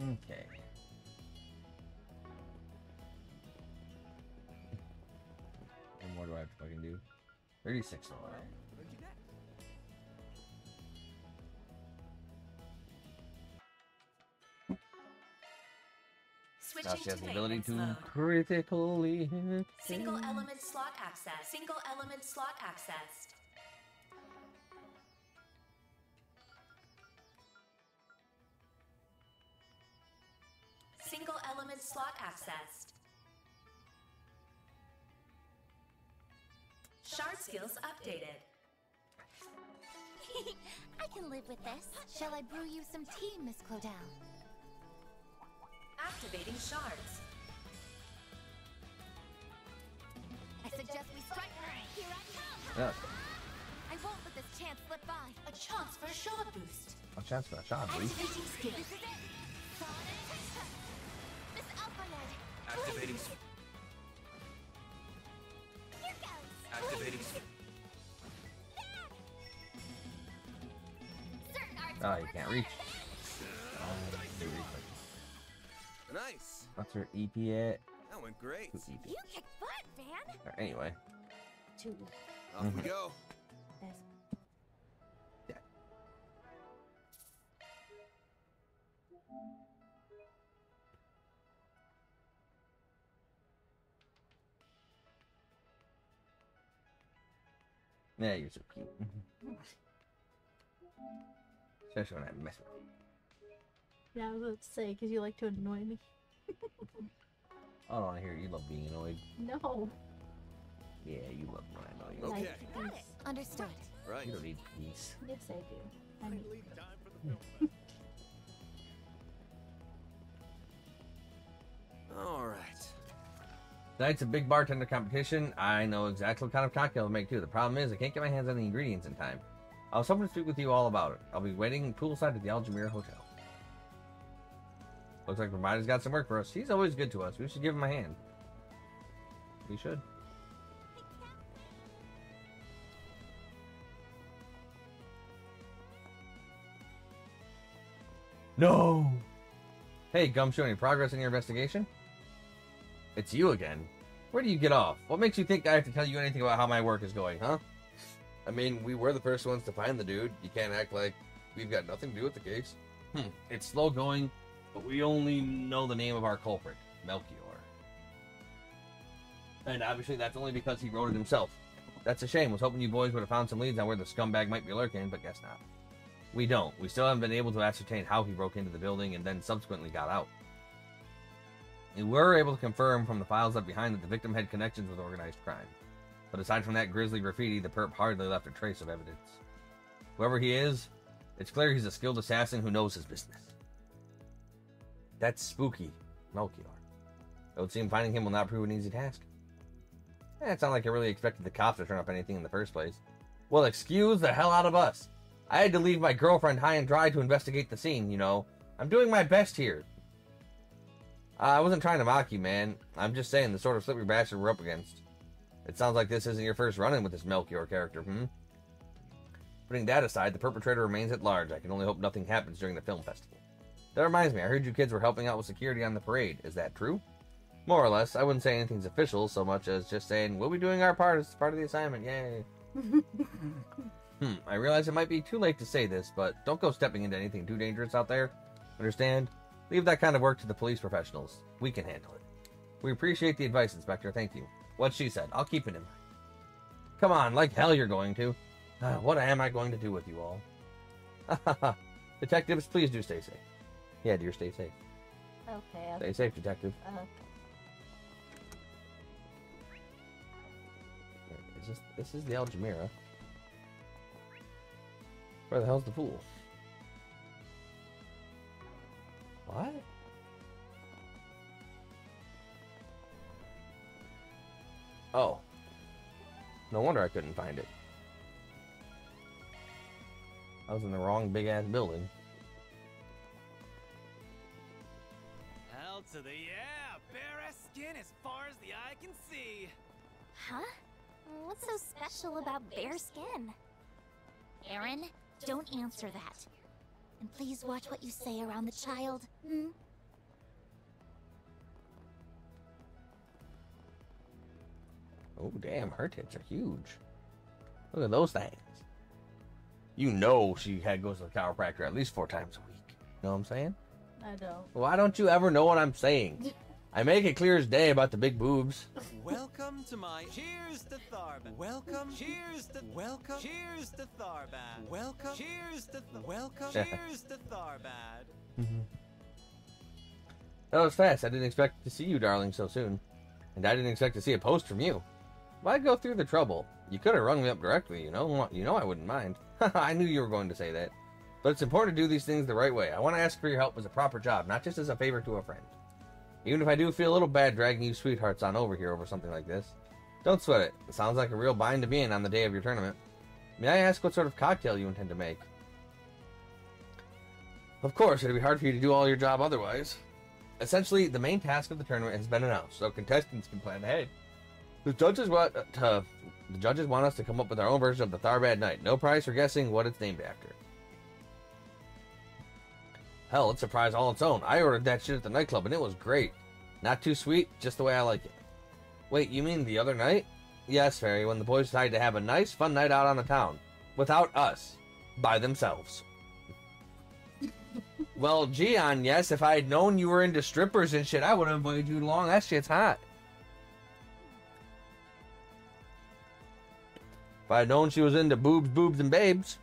Okay. What more do I have to fucking do? 36 away. Now she has the ability to critically hit. Single element slot access. Single element slot accessed. Single element slot accessed. Shard skills updated. I can live with this. Shall I brew you some tea, Miss Claudel? Activating shards. I suggest we strike her. Here I come. Yeah. I won't let this chance slip by. A chance for a shard boost. A chance for a shot, please. Activating skill. This is it. Miss Alphaned. Activating. Here goes. Activating. Certain arts Oh, will you work can't reach. Nice. What's her EP at? That went great. Who's EP? You kick butt, man. Anyway. 2. Off we go. That's Yeah. Yeah, you're so cute. Especially when I mess with you. yeah, I was about to say, because you like to annoy me. I don't want to hear you love being annoyed. No. Yeah, you love when I annoy you. Okay. Nice. Got it. Understood. Right. You don't need peace. Yes, I do. I need All right. Tonight's a big bartender competition. I know exactly what kind of cocktail to make too. The problem is I can't get my hands on the ingredients in time. I was hoping to speak with you all about it. I'll be waiting poolside at the Altamira Hotel. Looks like Provider's got some work for us. He's always good to us. We should give him a hand. We should. No! Hey, Gumshoe, any progress in your investigation? It's you again. Where do you get off? What makes you think I have to tell you anything about how my work is going, huh? I mean, we were the first ones to find the dude. You can't act like we've got nothing to do with the case. It's slow going, but we only know the name of our culprit, Melchior. And obviously that's only because he wrote it himself. That's a shame. Was hoping you boys would have found some leads on where the scumbag might be lurking, but guess not. We don't. We still haven't been able to ascertain how he broke into the building and then subsequently got out. We were able to confirm from the files left behind that the victim had connections with organized crime. But aside from that grisly graffiti, the perp hardly left a trace of evidence. Whoever he is, it's clear he's a skilled assassin who knows his business. That's spooky, Melchior. It would seem finding him will not prove an easy task. It's not like I really expected the cops to turn up anything in the first place. Well, excuse the hell out of us. I had to leave my girlfriend high and dry to investigate the scene, you know. I'm doing my best here. I wasn't trying to mock you, man. I'm just saying the sort of slippery bastard we're up against. It sounds like this isn't your first run-in with this Melchior character, Putting that aside, the perpetrator remains at large. I can only hope nothing happens during the film festival. That reminds me, I heard you kids were helping out with security on the parade. Is that true? More or less. I wouldn't say anything's official so much as just saying, we'll be doing our part as part of the assignment. Yay. I realize it might be too late to say this, but don't go stepping into anything too dangerous out there. Understand? Leave that kind of work to the police professionals. We can handle it. We appreciate the advice, Inspector. Thank you. What she said. I'll keep it in mind. Come on, like hell you're going to. What am I going to do with you all? Detectives, please do stay safe. Yeah, dear, stay safe. Okay. Stay safe, detective. This is the Altamira. Where the hell's the pool? What? Oh. No wonder I couldn't find it. I was in the wrong big-ass building. Hell to the bare-ass skin as far as the eye can see. Huh? What's so special about bare skin? Aaron, don't answer that. And please watch what you say around the child. Oh, damn, her tits are huge. Look at those things. You know she goes to the chiropractor at least 4 times a week. Know what I'm saying? I don't. Why don't you ever know what I'm saying? I make it clear as day about the big boobs. Welcome to my cheers to Tharban. Welcome. Cheers to welcome. Cheers to Tharban. Welcome. Cheers to welcome. Cheers to Tharbad. That was fast. I didn't expect to see you, darling, so soon. And I didn't expect to see a post from you. Why go through the trouble? You could have rung me up directly, you know? You know I wouldn't mind. I knew you were going to say that. But it's important to do these things the right way. I want to ask for your help as a proper job, not just as a favor to a friend. Even if I do feel a little bad dragging you sweethearts on over here over something like this. Don't sweat it. It sounds like a real bind to be in on the day of your tournament. May I ask what sort of cocktail you intend to make? Of course, it'd be hard for you to do all your job otherwise. Essentially, the main task of the tournament has been announced, so contestants can plan ahead. The judges want us to come up with our own version of the Tharbad Night. No prize for guessing what it's named after. Hell, it's a prize all its own. I ordered that shit at the nightclub, and it was great. Not too sweet, just the way I like it. Wait, you mean the other night? Yes, Fairy, when the boys decided to have a nice, fun night out on the town. Without us. By themselves. Well, Gian, yes, if I had known you were into strippers and shit, I would have invited you along. That shit's hot. If I had known she was into boobs, boobs, and babes.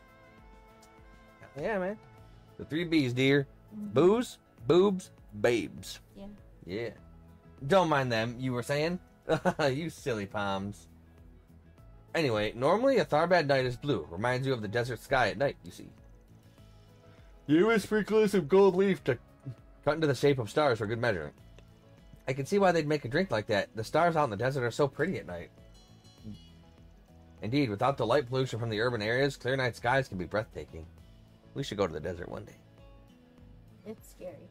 Yeah, man. The 3 B's, dear. Booze, boobs, babes. Yeah. Yeah. Don't mind them, you were saying? You silly palms. Anyway, normally a Tharbad night is blue. Reminds you of the desert sky at night, you see. You would sprinkle some gold leaf to cut into the shape of stars for good measure. I can see why they'd make a drink like that. The stars out in the desert are so pretty at night. Indeed, without the light pollution from the urban areas, clear night skies can be breathtaking. We should go to the desert one day. It's scary.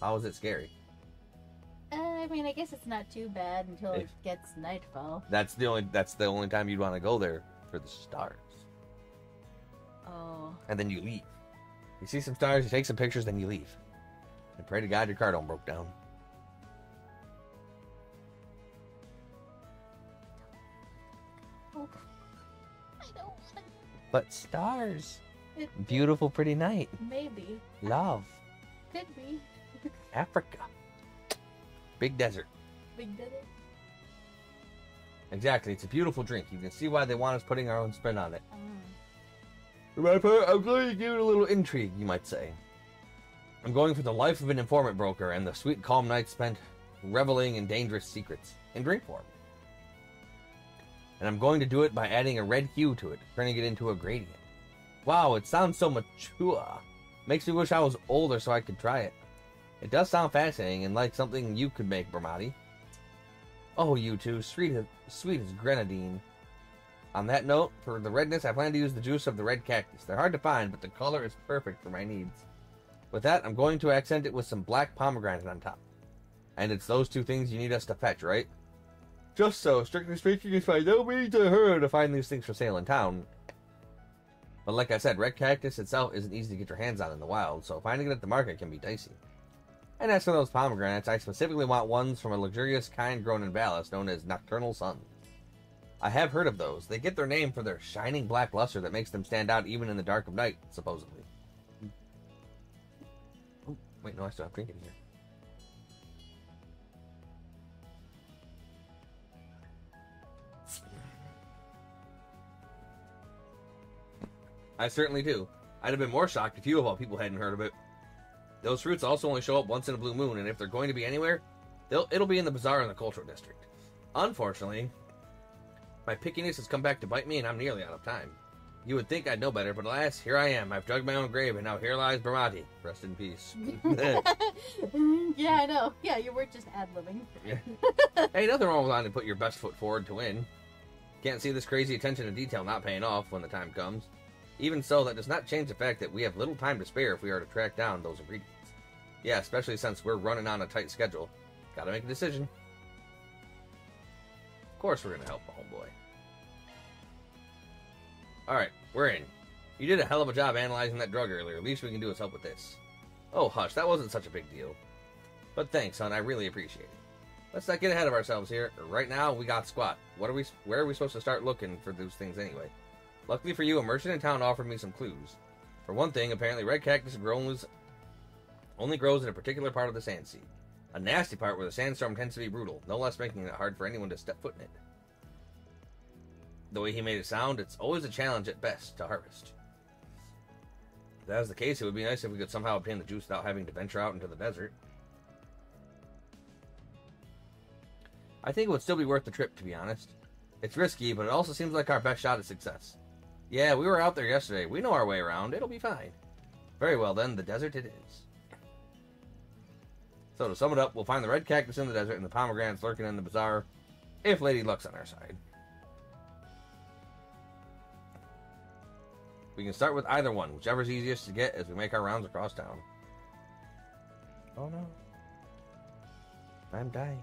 How is it scary? I mean, I guess it's not too bad until it gets nightfall. That's the only time you'd want to go there, for the stars. Oh. And then you leave. You see some stars, you take some pictures, then you leave. And pray to God your car don't broke down. Oh. I don't want to. But stars. Beautiful, pretty night. Maybe. Love. Could be. Africa. Big desert. Big desert. Exactly. It's a beautiful drink. You can see why they want us putting our own spin on it. For my part, I'm going to give it a little intrigue, you might say. I'm going for the life of an informant broker and the sweet, calm nights spent reveling in dangerous secrets in drink form. And I'm going to do it by adding a red hue to it, turning it into a gradient. Wow, it sounds so mature. Makes me wish I was older so I could try it. It does sound fascinating and like something you could make, Bramati. Oh, you two, sweet as grenadine. On that note, for the redness, I plan to use the juice of the red cactus. They're hard to find, but the color is perfect for my needs. With that, I'm going to accent it with some black pomegranate on top. And it's those 2 things you need us to fetch, right? Just so. Strictly speaking, it's by no means a hurry to find these things for sale in town. But like I said, red cactus itself isn't easy to get your hands on in the wild, so finding it at the market can be dicey. And as for those pomegranates, I specifically want ones from a luxurious kind grown in Valis known as Nocturnal Sun. I have heard of those. They get their name for their shining black luster that makes them stand out even in the dark of night, supposedly. Oh, wait, no, I still have drink in here. I certainly do. I'd have been more shocked if you of all people hadn't heard of it. Those fruits also only show up once in a blue moon, and if they're going to be anywhere, it'll be in the bazaar in the cultural district. Unfortunately, my pickiness has come back to bite me, and I'm nearly out of time. You would think I'd know better, but alas, here I am. I've dug my own grave, and now here lies Bramati. Rest in peace. Yeah, I know. Yeah, you were just ad-libbing. Yeah. Hey, nothing wrong with wanting to put your best foot forward to win. Can't see this crazy attention to detail not paying off when the time comes. Even so, that does not change the fact that we have little time to spare if we are to track down those ingredients. Yeah, especially since we're running on a tight schedule. Gotta make a decision. Of course we're gonna help the homeboy. Alright, we're in. You did a hell of a job analyzing that drug earlier. The least we can do is help with this. Oh, hush, that wasn't such a big deal. But thanks, son, I really appreciate it. Let's not get ahead of ourselves here. Right now, we got squat. Where are we supposed to start looking for those things anyway? Luckily for you, a merchant in town offered me some clues. For one thing, apparently red cactus only grows in a particular part of the sand sea. A nasty part where the sandstorm tends to be brutal, no less making it hard for anyone to step foot in it. The way he made it sound, it's always a challenge at best to harvest. If that was the case, it would be nice if we could somehow obtain the juice without having to venture out into the desert. I think it would still be worth the trip, to be honest. It's risky, but it also seems like our best shot at success. Yeah, we were out there yesterday. We know our way around. It'll be fine. Very well, then. The desert it is. So, to sum it up, we'll find the red cactus in the desert and the pomegranates lurking in the bazaar, if Lady Luck's on our side. We can start with either one, whichever's easiest to get as we make our rounds across town. Oh no. I'm dying.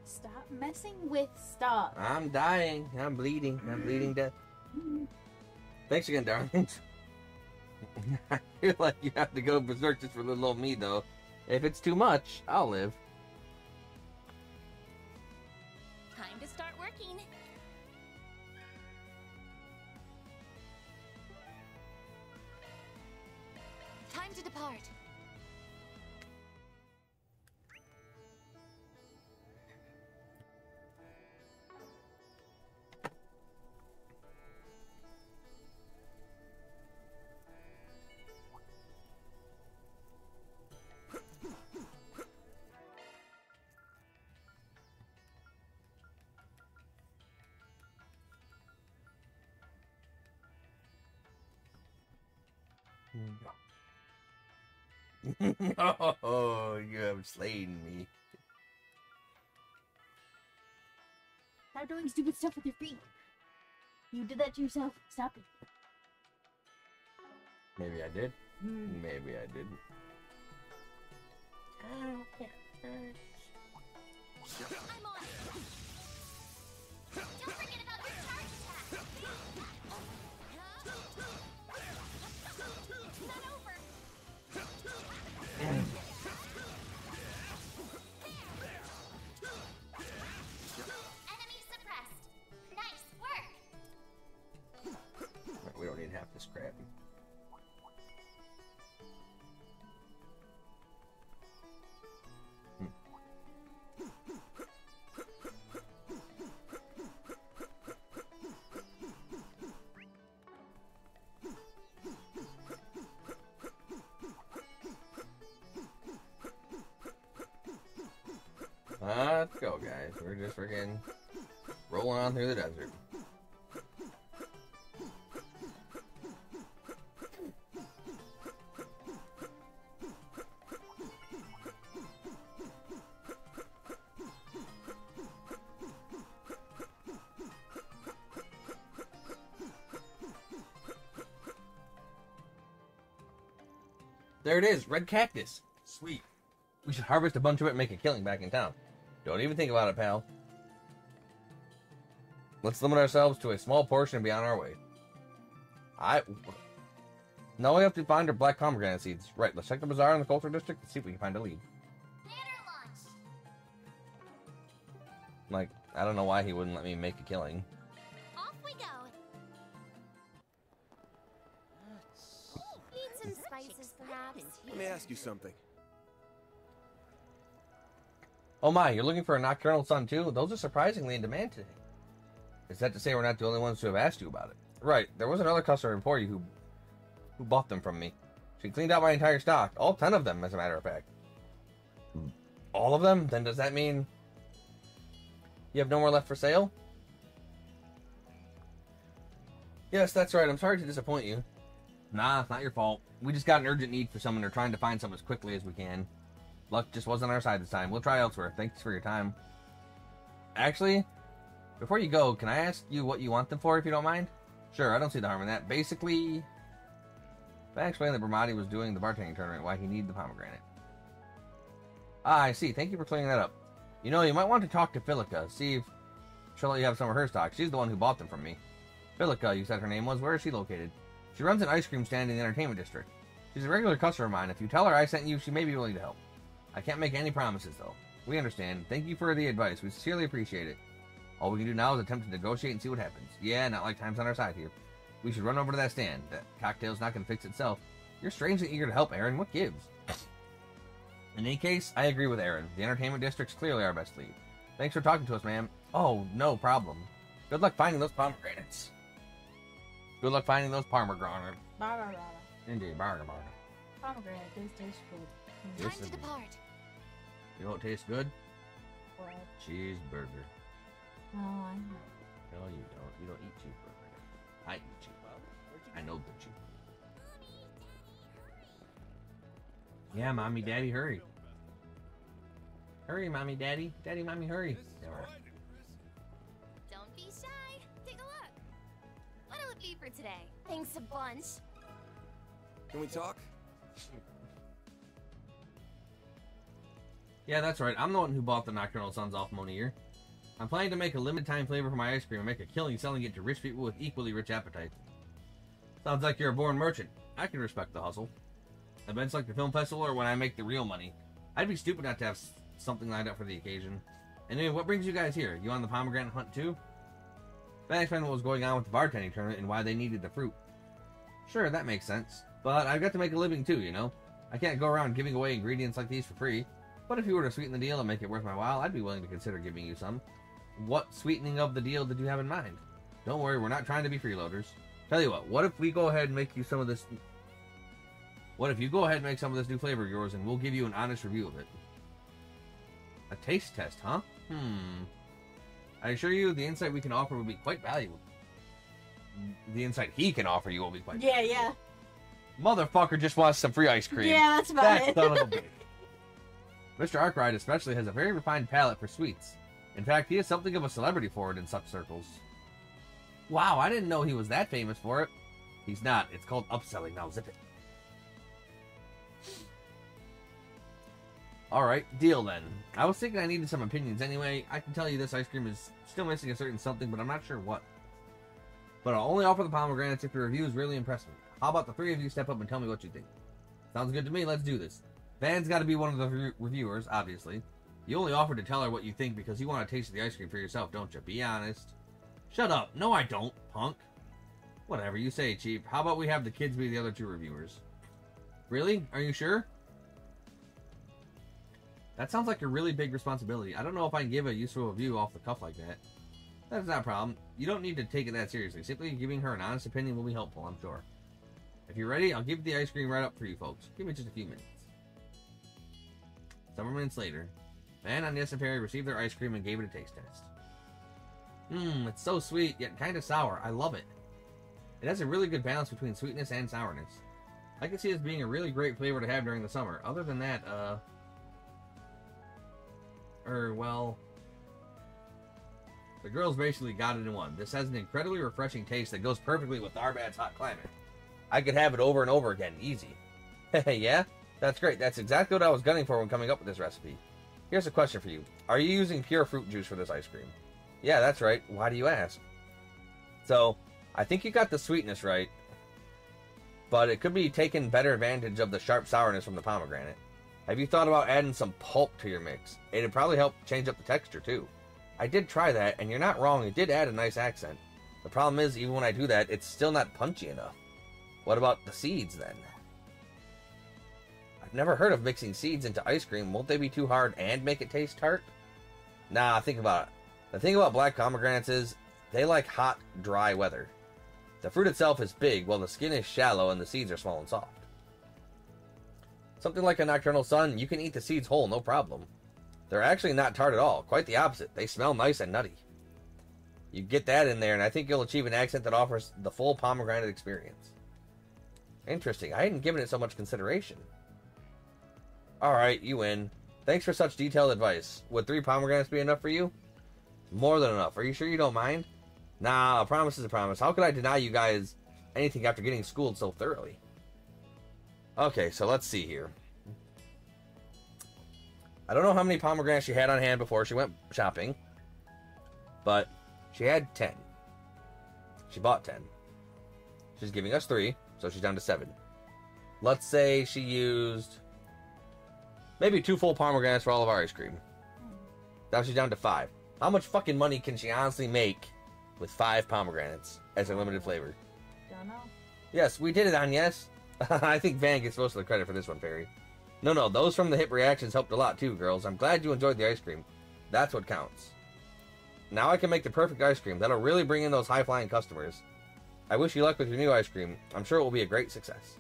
Stop messing with stuff. I'm dying. I'm bleeding. I'm bleeding death. Thanks again, darlings. I feel like you have to go berserk just for little old me, though. If it's too much, I'll live. Time to start working. Time to depart. Oh, you have slain me. Stop doing stupid stuff with your feet. You did that to yourself. Stop it. Maybe I did. Maybe I didn't. I'm on it. Don't forget about your charge attack. It's not over. Enemy suppressed. Nice work. We don't need half this crap. Let's go, guys. We're just freaking rolling on through the desert. There it is, red cactus. Sweet. We should harvest a bunch of it and make a killing back in town. Don't even think about it, pal. Let's limit ourselves to a small portion and be on our way. Now we have to find our black pomegranate seeds. Right, let's check the bazaar in the culture district and see if we can find a lead. Banner launch. Like, I don't know why he wouldn't let me make a killing. Off we go. Need some spices, perhaps. Let me ask you something. Oh my, you're looking for a nocturnal sun too? Those are surprisingly in demand today. Is that to say we're not the only ones who have asked you about it? Right, there was another customer before you who bought them from me. She cleaned out my entire stock. All 10 of them, as a matter of fact. All of them? Then does that mean you have no more left for sale? Yes, that's right. I'm sorry to disappoint you. Nah, it's not your fault. We just got an urgent need for some and are trying to find some as quickly as we can. Luck just wasn't on our side this time. We'll try elsewhere. Thanks for your time. Actually, before you go, can I ask you what you want them for, if you don't mind? Sure, I don't see the harm in that. Basically, I explained that Bramati was doing the bartending tournament, why he needed the pomegranate. Ah, I see. Thank you for clearing that up. You know, you might want to talk to Philica, see if she'll let you have some of her stock. She's the one who bought them from me. Philica, you said her name was. Where is she located? She runs an ice cream stand in the entertainment district. She's a regular customer of mine. If you tell her I sent you, she may be willing to help. I can't make any promises, though. We understand. Thank you for the advice. We sincerely appreciate it. All we can do now is attempt to negotiate and see what happens. Yeah, not like time's on our side here. We should run over to that stand. That cocktail's not going to fix itself. You're strangely eager to help, Aaron. What gives? In any case, I agree with Aaron. The entertainment district's clearly our best lead. Thanks for talking to us, ma'am. Oh, no problem. Good luck finding those pomegranates. Good luck finding those pomegranates. Indeed, pomegranate does taste good. Time to depart. You know what tastes good? What? Cheeseburger. Oh, I know. No, you don't. You don't eat cheeseburger. I eat cheeseburger. I know good cheeseburger. Yeah, Mommy, Daddy, hurry. Hurry, Mommy, Daddy. Daddy, Mommy, hurry. Don't be shy. Take a look. What'll it be for today? Thanks a bunch. Can we talk? Yeah, that's right. I'm the one who bought the Nocturnal Suns off Monier. I'm planning to make a limited time flavor for my ice cream and make a killing selling it to rich people with equally rich appetites. Sounds like you're a born merchant. I can respect the hustle. Events like the film festival or when I make the real money. I'd be stupid not to have something lined up for the occasion. Anyway, what brings you guys here? You on the pomegranate hunt too? Ben explained what was going on with the bartending tournament and why they needed the fruit. Sure, that makes sense. But I've got to make a living too, you know? I can't go around giving away ingredients like these for free. But if you were to sweeten the deal and make it worth my while, I'd be willing to consider giving you some. What sweetening of the deal did you have in mind? Don't worry, we're not trying to be freeloaders. Tell you what if we go ahead and make you some of this... What if you go ahead and make some of this new flavor of yours and we'll give you an honest review of it? A taste test, huh? I assure you the insight we can offer will be quite valuable. The insight he can offer you will be quite valuable. Yeah. Motherfucker just wants some free ice cream. Yeah, that's about That it. son of a bitch. Mr. Arkwright especially has a very refined palate for sweets. In fact, he is something of a celebrity for it in such circles. Wow, I didn't know he was that famous for it. He's not. It's called upselling. Now zip it. Alright, deal then. I was thinking I needed some opinions anyway. I can tell you this ice cream is still missing a certain something, but I'm not sure what. But I'll only offer the pomegranates if the reviews really impress me. How about the three of you step up and tell me what you think? Sounds good to me. Let's do this. Van's got to be one of the reviewers, obviously. You only offered to tell her what you think because you want to taste the ice cream for yourself, don't you? Be honest. Shut up. No, I don't, punk. Whatever you say, Chief. How about we have the kids be the other two reviewers? Really? Are you sure? That sounds like a really big responsibility. I don't know if I can give a useful review off the cuff like that. That's not a problem. You don't need to take it that seriously. Simply giving her an honest opinion will be helpful, I'm sure. If you're ready, I'll give the ice cream right up for you folks. Give me just a few minutes. Several minutes later, Van and Ness and Perry received their ice cream and gave it a taste test. It's so sweet, yet kind of sour. I love it. It has a really good balance between sweetness and sourness. I can see it as being a really great flavor to have during the summer. Other than that, well, the girls basically got it in one. This has an incredibly refreshing taste that goes perfectly with Arbad's hot climate. I could have it over and over again, easy. Yeah? That's great. That's exactly what I was gunning for when coming up with this recipe. Here's a question for you. Are you using pure fruit juice for this ice cream? Yeah, that's right. Why do you ask? So, I think you got the sweetness right, but it could be taking better advantage of the sharp sourness from the pomegranate. Have you thought about adding some pulp to your mix? It'd probably help change up the texture, too. I did try that, and you're not wrong. It did add a nice accent. The problem is, even when I do that, it's still not punchy enough. What about the seeds, then? I've never heard of mixing seeds into ice cream. Won't they be too hard and make it taste tart? Nah, think about it. The thing about black pomegranates is, they like hot, dry weather. The fruit itself is big, while the skin is shallow and the seeds are small and soft. Something like a Nocturnal Sun, you can eat the seeds whole, no problem. They're actually not tart at all. Quite the opposite. They smell nice and nutty. You get that in there, and I think you'll achieve an accent that offers the full pomegranate experience. Interesting. I hadn't given it so much consideration. Alright, you win. Thanks for such detailed advice. Would 3 pomegranates be enough for you? More than enough. Are you sure you don't mind? Nah, a promise is a promise. How could I deny you guys anything after getting schooled so thoroughly? Okay, so let's see here. I don't know how many pomegranates she had on hand before she went shopping, but she had 10. She bought 10. She's giving us 3, so she's down to 7. Let's say she used Maybe 2 full pomegranates for all of our ice cream. Now she's down to 5. How much fucking money can she honestly make with 5 pomegranates as a limited flavor? Don't know. Yes, we did it, Agnes. I think Van gets most of the credit for this one, Perry. No, those from the hip reactions helped a lot too, girls. I'm glad you enjoyed the ice cream. That's what counts. Now I can make the perfect ice cream. That'll really bring in those high-flying customers. I wish you luck with your new ice cream. I'm sure it will be a great success.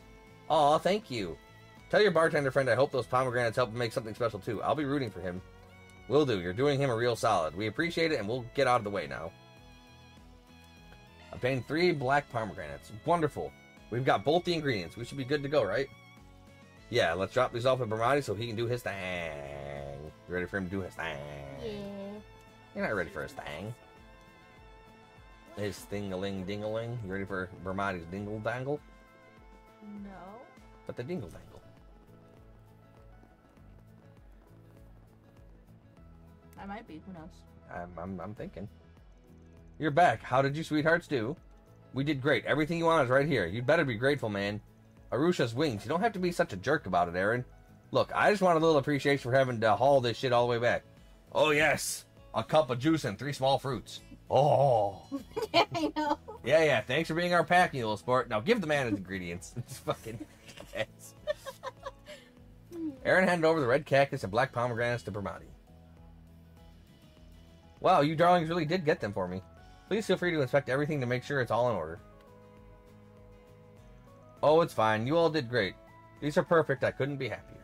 Aw, thank you. Tell your bartender friend I hope those pomegranates help him make something special too. I'll be rooting for him. Will do. You're doing him a real solid. We appreciate it, and we'll get out of the way now. Obtained 3 black pomegranates. Wonderful. We've got both the ingredients. We should be good to go, right? Yeah, let's drop these off at Bramati so he can do his thing. You ready for him to do his thing? Yeah. You're not ready for his thing. His thing-a-ling-ding-a-ling. You ready for Bramati's dingle-dangle? No. But the dingle-dangle. I might be. Who knows? I'm thinking. You're back. How did you sweethearts do? We did great. Everything you want is right here. You'd better be grateful, man. Arusha's wings. You don't have to be such a jerk about it, Aaron. Look, I just want a little appreciation for having to haul this shit all the way back. Oh, yes. A cup of juice and 3 small fruits. Oh. Yeah, I know. Yeah. Thanks for being our packing, little sport. Now give the man his ingredients. It's fucking ass. Aaron handed over the red cactus and black pomegranates to Bramati. Wow, you darlings really did get them for me. Please feel free to inspect everything to make sure it's all in order. Oh, it's fine. You all did great. These are perfect. I couldn't be happier.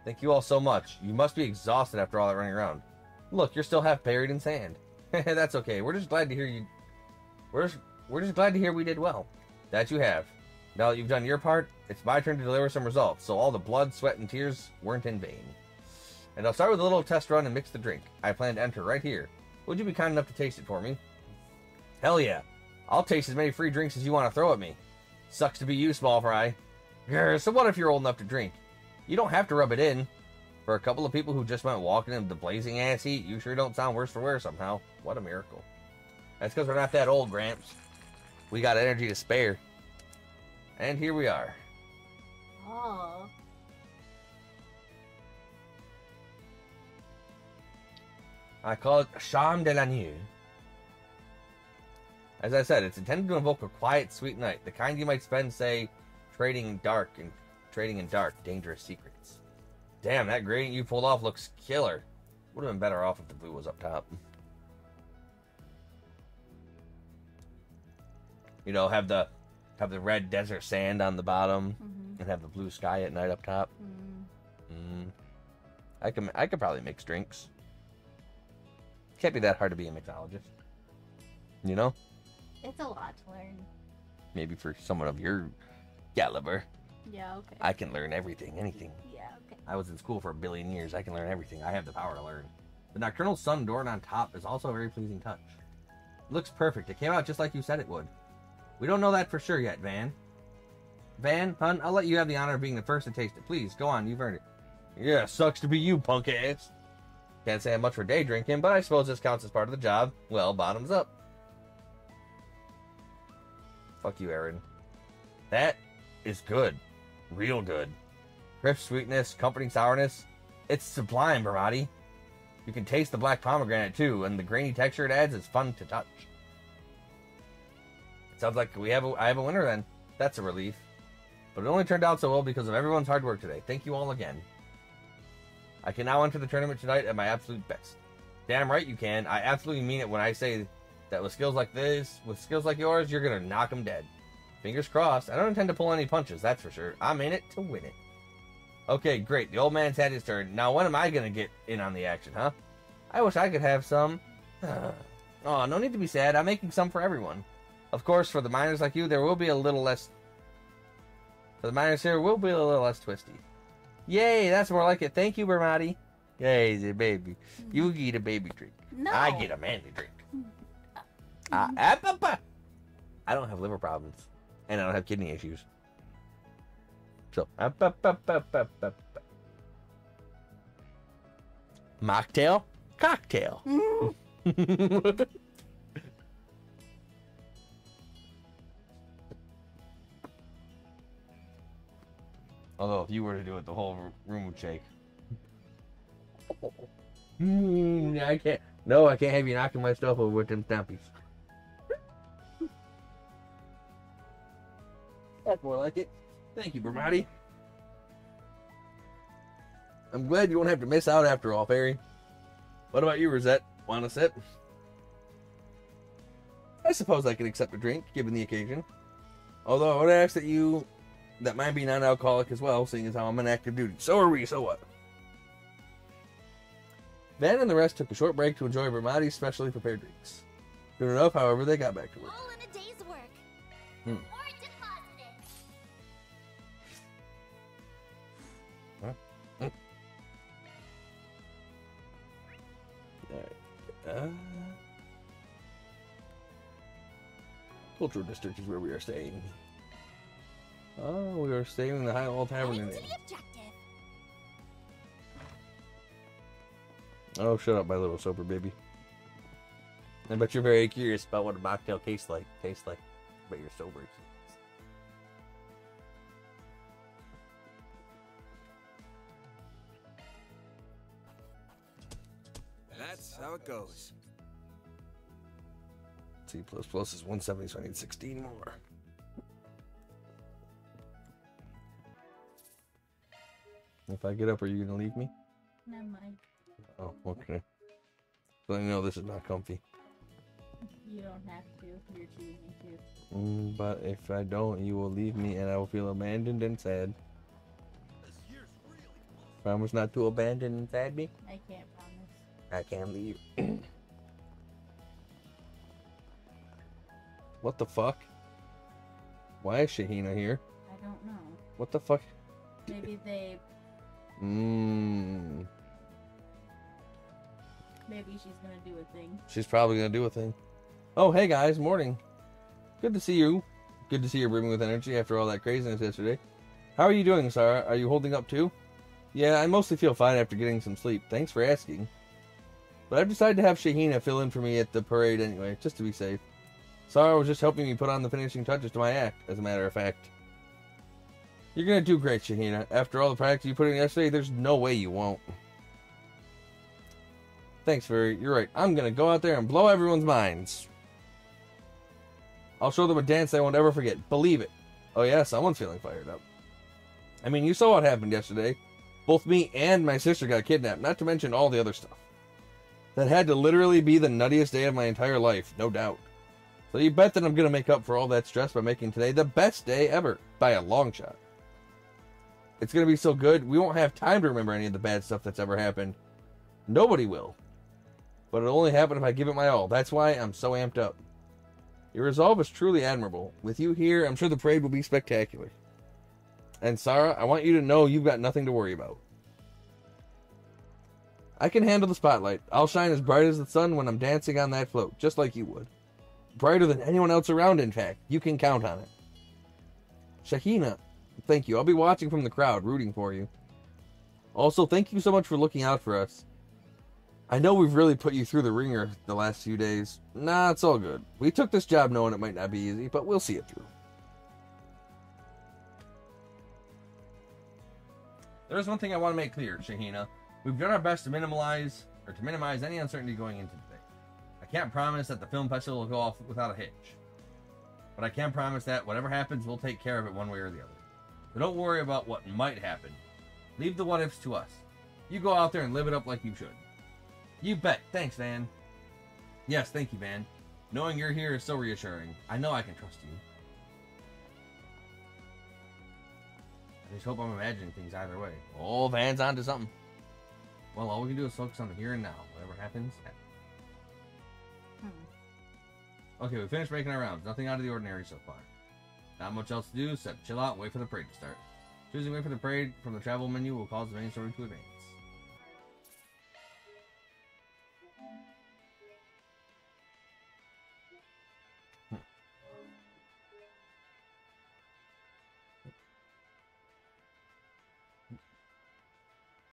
Thank you all so much. You must be exhausted after all that running around. Look, you're still half buried in sand. That's okay. We're just glad to hear you. We're just glad to hear we did well. That you have. Now that you've done your part, it's my turn to deliver some results, so all the blood, sweat, and tears weren't in vain. And I'll start with a little test run and mix the drink. I plan to enter right here. Would you be kind enough to taste it for me? Hell yeah. I'll taste as many free drinks as you want to throw at me. Sucks to be you, small fry. Grr, so what if you're old enough to drink? You don't have to rub it in. For a couple of people who just went walking in the blazing ass heat, you sure don't sound worse for wear somehow. What a miracle. That's because we're not that old, Gramps. We got energy to spare. And here we are. Oh. I call it Charme de la Nuit. As I said, it's intended to invoke a quiet, sweet night, the kind you might spend, say, trading in dark, dangerous secrets. Damn, that gradient you pulled off looks killer. Would have been better off if the blue was up top. You know, have the red desert sand on the bottom, and have the blue sky at night up top. I could probably mix drinks. Can't be that hard to be a mixologist. You know? It's a lot to learn. Maybe for someone of your caliber. Yeah, okay. I can learn everything, anything. Yeah, okay. I was in school for 1 billion years. I can learn everything. I have the power to learn. The nocturnal sun adorned on top is also a very pleasing touch. It looks perfect. It came out just like you said it would. We don't know that for sure yet, Van. Van, hun, I'll let you have the honor of being the first to taste it. Please, go on. You've earned it. Yeah, sucks to be you, punk ass. Can't say I'm much for day drinking, but I suppose this counts as part of the job. Well, bottoms up. Fuck you, Aaron. That is good. Real good. Crisp sweetness, comforting sourness. It's sublime, Bramati. You can taste the black pomegranate, too, and the grainy texture it adds is fun to touch. It sounds like I have a winner, then. That's a relief. But it only turned out so well because of everyone's hard work today. Thank you all again. I can now enter the tournament tonight at my absolute best. Damn right you can. I absolutely mean it when I say that with skills like this, with skills like yours, you're gonna knock them dead. Fingers crossed. I don't intend to pull any punches, that's for sure. I'm in it to win it. Okay, great. The old man's had his turn. Now when am I gonna get in on the action, huh? I wish I could have some. Oh, no need to be sad. I'm making some for everyone. Of course, for the miners like you, there will be a little less... For the miners here, will be a little less twisty. Yay, that's more like it. Thank you, Bramati. Yay, the baby. You get a baby drink. No. I get a manly drink. I don't have liver problems. And I don't have kidney issues. So, mocktail, cocktail. Although, if you were to do it, the whole room would shake. I can't. No, I can't have you knocking my stuff over with them stampies. That's more like it. Thank you, Bramati. I'm glad you won't have to miss out after all, Fairy. What about you, Rosette? Want a sip? I suppose I can accept a drink, given the occasion. Although I would ask that mine be non-alcoholic as well, seeing as how I'm on active duty. So are we, so what? Van and the rest took a short break to enjoy Bramati's specially prepared drinks. Soon enough, however, they got back to work. All in a day's work. Hmm. Or deposited. Alright. Cultural District is where we are staying. Oh, we are staying in the High Wall Tavern. Right to the objective. Oh, shut up, my little sober baby. I bet you're very curious about what a mocktail tastes like. But you're sober. That's how it goes. C++ is 170, so I need 16 more. If I get up, are you gonna leave me? Never mind. Oh, okay. So I know this is not comfy. You don't have to. You're choosing to. But if I don't, you will leave me and I will feel abandoned and sad. Promise not to abandon and sad me? I can't promise. I can't leave. What the fuck? Why is Shahina here? I don't know. What the fuck? Maybe they. Maybe she's gonna do a thing. She's probably gonna do a thing. Oh, hey guys, morning. Good to see you. Good to see you're brimming with energy after all that craziness yesterday. How are you doing, Sarah? Are you holding up too? Yeah, I mostly feel fine after getting some sleep. Thanks for asking. But I've decided to have Shahina fill in for me at the parade anyway, just to be safe. Sarah was just helping me put on the finishing touches to my act, as a matter of fact. You're gonna do great, Shahina. After all the practice you put in yesterday, there's no way you won't. Thanks, Fairy. You're right. I'm gonna go out there and blow everyone's minds. I'll show them a dance they won't ever forget. Believe it. Oh yeah, someone's feeling fired up. I mean, you saw what happened yesterday. Both me and my sister got kidnapped, not to mention all the other stuff. That had to literally be the nuttiest day of my entire life, no doubt. So you bet that I'm gonna make up for all that stress by making today the best day ever, by a long shot. It's gonna be so good, we won't have time to remember any of the bad stuff that's ever happened. Nobody will. But it'll only happen if I give it my all. That's why I'm so amped up. Your resolve is truly admirable. With you here, I'm sure the parade will be spectacular. And Sarah, I want you to know you've got nothing to worry about. I can handle the spotlight. I'll shine as bright as the sun when I'm dancing on that float, just like you would. Brighter than anyone else around, in fact. You can count on it. Shahina, thank you. I'll be watching from the crowd, rooting for you. Also, thank you so much for looking out for us. I know we've really put you through the ringer the last few days. Nah, it's all good. We took this job knowing it might not be easy, but we'll see it through. There's one thing I want to make clear, Shahina. We've done our best to minimize any uncertainty going into today. I can't promise that the film festival will go off without a hitch. But I can promise that whatever happens, we'll take care of it one way or the other. So don't worry about what might happen. Leave the what-ifs to us. You go out there and live it up like you should. You bet. Thanks, Van. Yes, thank you, Van. Knowing you're here is so reassuring. I know I can trust you. I just hope I'm imagining things either way. Oh, Van's onto something. Well, all we can do is focus on the here and now. Whatever happens, happens. Okay, we finished making our rounds. Nothing out of the ordinary so far. Not much else to do except chill out and wait for the parade to start. Choosing wait for the parade from the travel menu will cause the main story to advance.